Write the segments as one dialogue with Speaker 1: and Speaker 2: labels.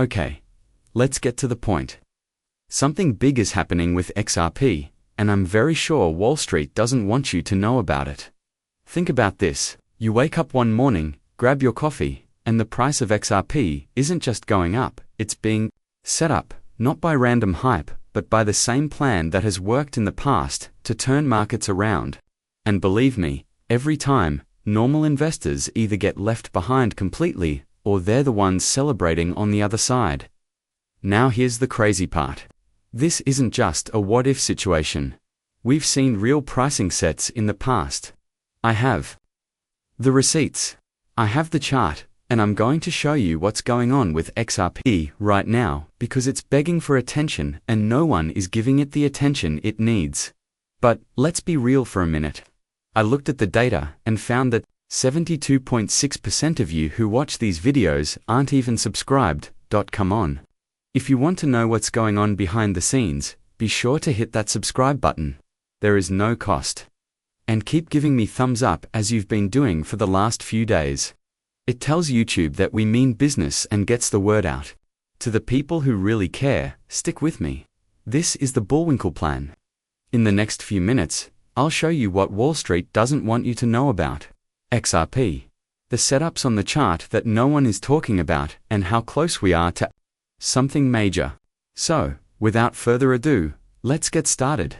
Speaker 1: Okay, let's get to the point. Something big is happening with XRP, and I'm very sure Wall Street doesn't want you to know about it. Think about this. You wake up one morning, grab your coffee, and the price of XRP isn't just going up, it's being set up, not by random hype, but by the same plan that has worked in the past to turn markets around. And believe me, every time, normal investors either get left behind completely, or they're the ones celebrating on the other side. Now here's the crazy part. This isn't just a what-if situation. We've seen real pricing sets in the past. I have the receipts. I have the chart, and I'm going to show you what's going on with XRP right now because it's begging for attention and no one is giving it the attention it needs. But let's be real for a minute. I looked at the data and found that 72.6% of you who watch these videos aren't even subscribed. Come on. If you want to know what's going on behind the scenes, be sure to hit that subscribe button. There is no cost. And keep giving me thumbs up as you've been doing for the last few days. It tells YouTube that we mean business and gets the word out. To the people who really care, stick with me. This is the Bullwinkle plan. In the next few minutes, I'll show you what Wall Street doesn't want you to know about. XRP. The setups on the chart that no one is talking about and how close we are to something major. So, without further ado, let's get started.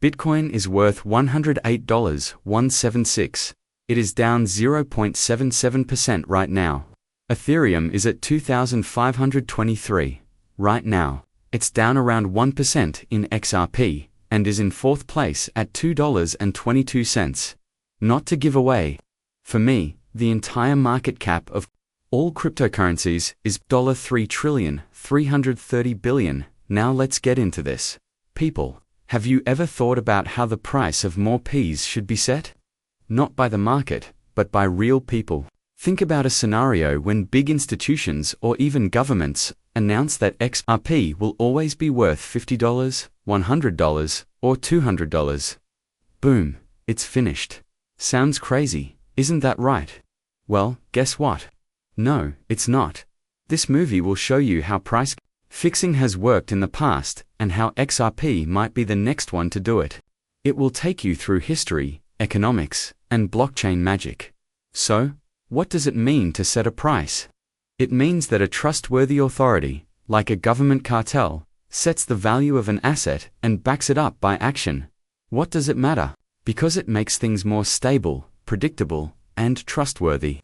Speaker 1: Bitcoin is worth $108.176. It is down 0.77% right now. Ethereum is at 2,523. Right now, it's down around 1% in XRP and is in fourth place at $2.22. Not to give away. For me, the entire market cap of all cryptocurrencies is $3.330 billion. Now let's get into this. People, have you ever thought about how the price of more peas should be set? Not by the market, but by real people. Think about a scenario when big institutions or even governments announce that XRP will always be worth $50, $100, or $200. Boom, it's finished. Sounds crazy, isn't that right? Well, guess what? No, it's not. This movie will show you how price fixing has worked in the past and how XRP might be the next one to do it. It will take you through history, economics, and blockchain magic. So, what does it mean to set a price? It means that a trustworthy authority, like a government cartel, sets the value of an asset and backs it up by action. What does it matter? Because it makes things more stable, predictable, and trustworthy,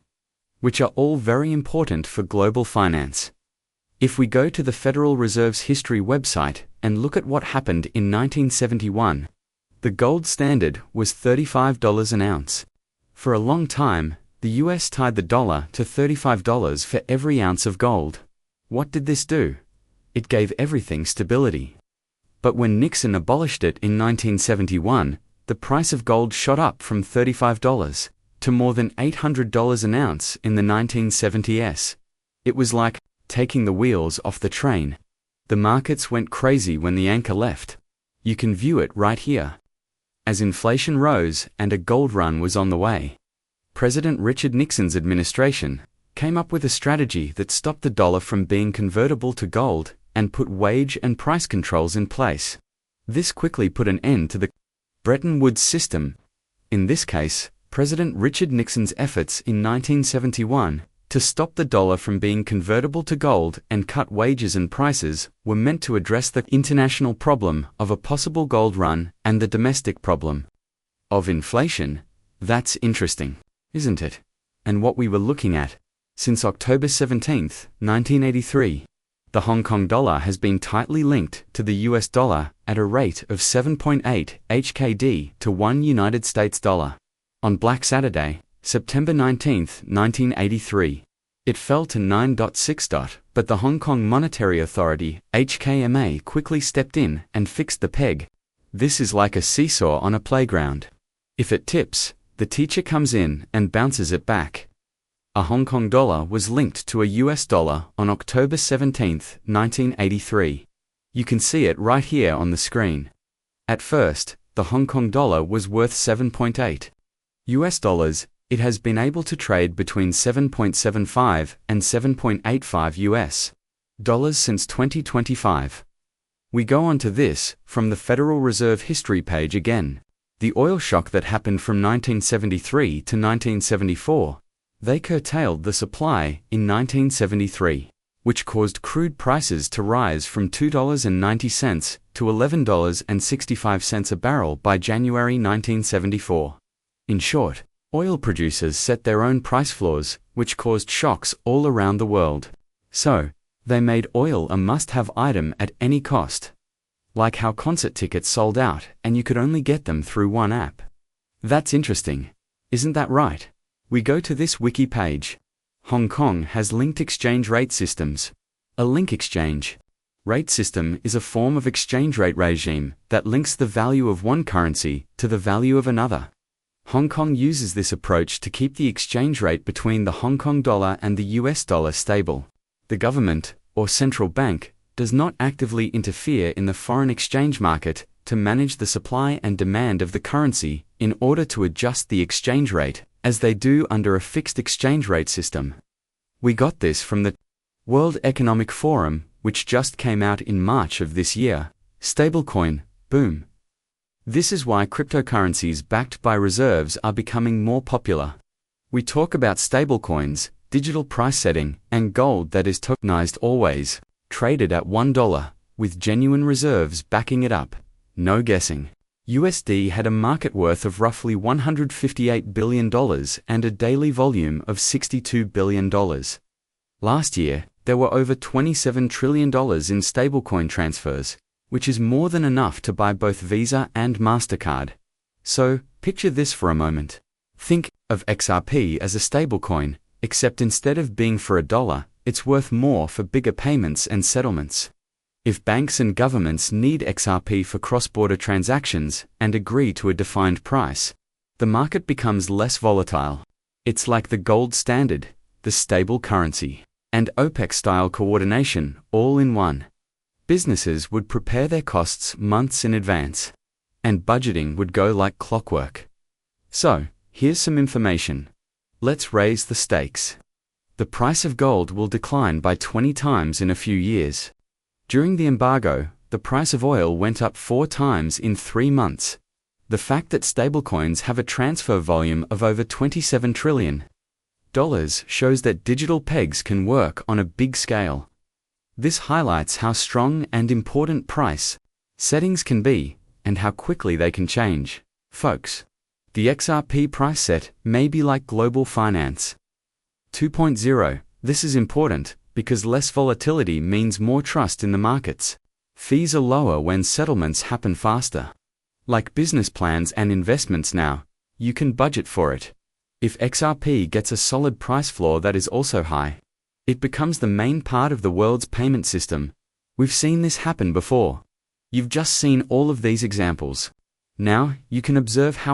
Speaker 1: which are all very important for global finance. If we go to the Federal Reserve's history website and look at what happened in 1971, the gold standard was $35 an ounce. For a long time, the US tied the dollar to $35 for every ounce of gold. What did this do? It gave everything stability. But when Nixon abolished it in 1971, the price of gold shot up from $35 to more than $800 an ounce in the 1970s. It was like taking the wheels off the train. The markets went crazy when the anchor left. You can view it right here. As inflation rose and a gold run was on the way, President Richard Nixon's administration came up with a strategy that stopped the dollar from being convertible to gold and put wage and price controls in place. This quickly put an end to the Bretton Woods system. In this case, President Richard Nixon's efforts in 1971 to stop the dollar from being convertible to gold and cut wages and prices were meant to address the international problem of a possible gold run and the domestic problem of inflation. That's interesting, isn't it? And what we were looking at. Since October 17, 1983, the Hong Kong dollar has been tightly linked to the US dollar at a rate of 7.8 HKD to $1 United States dollar. On Black Saturday, September 19, 1983, it fell to 9.6. But the Hong Kong Monetary Authority, HKMA, quickly stepped in and fixed the peg. This is like a seesaw on a playground. If it tips, the teacher comes in and bounces it back. A Hong Kong dollar was linked to a US dollar on October 17, 1983. You can see it right here on the screen. At first, the Hong Kong dollar was worth 7.8 US dollars. It has been able to trade between 7.75 and 7.85 US dollars since 2025. We go on to this from the Federal Reserve history page again. The oil shock that happened from 1973 to 1974. They curtailed the supply in 1973, which caused crude prices to rise from $2.90 to $11.65 a barrel by January 1974. In short, oil producers set their own price floors, which caused shocks all around the world. So, they made oil a must-have item at any cost. Like how concert tickets sold out and you could only get them through one app. That's interesting. Isn't that right? We go to this wiki page. Hong Kong has linked exchange rate systems. A link exchange rate system is a form of exchange rate regime that links the value of one currency to the value of another. Hong Kong uses this approach to keep the exchange rate between the Hong Kong dollar and the US dollar stable. The government, or central bank, does not actively interfere in the foreign exchange market to manage the supply and demand of the currency in order to adjust the exchange rate, as they do under a fixed exchange rate system. We got this from the World Economic Forum, which just came out in March of this year. Stablecoin, boom. This is why cryptocurrencies backed by reserves are becoming more popular. We talk about stablecoins, digital price setting, and gold that is tokenized always, traded at $1, with genuine reserves backing it up. No guessing. USD had a market worth of roughly $158 billion and a daily volume of $62 billion. Last year, there were over $27 trillion in stablecoin transfers, which is more than enough to buy both Visa and MasterCard. So, picture this for a moment. Think of XRP as a stablecoin, except instead of being for $1, it's worth more for bigger payments and settlements. If banks and governments need XRP for cross-border transactions and agree to a defined price, the market becomes less volatile. It's like the gold standard, the stable currency, and OPEC-style coordination all in one. Businesses would prepare their costs months in advance, and budgeting would go like clockwork. So, here's some information. Let's raise the stakes. The price of gold will decline by 20 times in a few years. During the embargo, the price of oil went up 4 times in 3 months. The fact that stablecoins have a transfer volume of over $27 trillion shows that digital pegs can work on a big scale. This highlights how strong and important price settings can be, and how quickly they can change. Folks, the XRP price set may be like global finance 2.0. This is important because less volatility means more trust in the markets. Fees are lower when settlements happen faster. Like business plans and investments now, you can budget for it. If XRP gets a solid price floor that is also high, it becomes the main part of the world's payment system. We've seen this happen before. You've just seen all of these examples. Now, you can observe how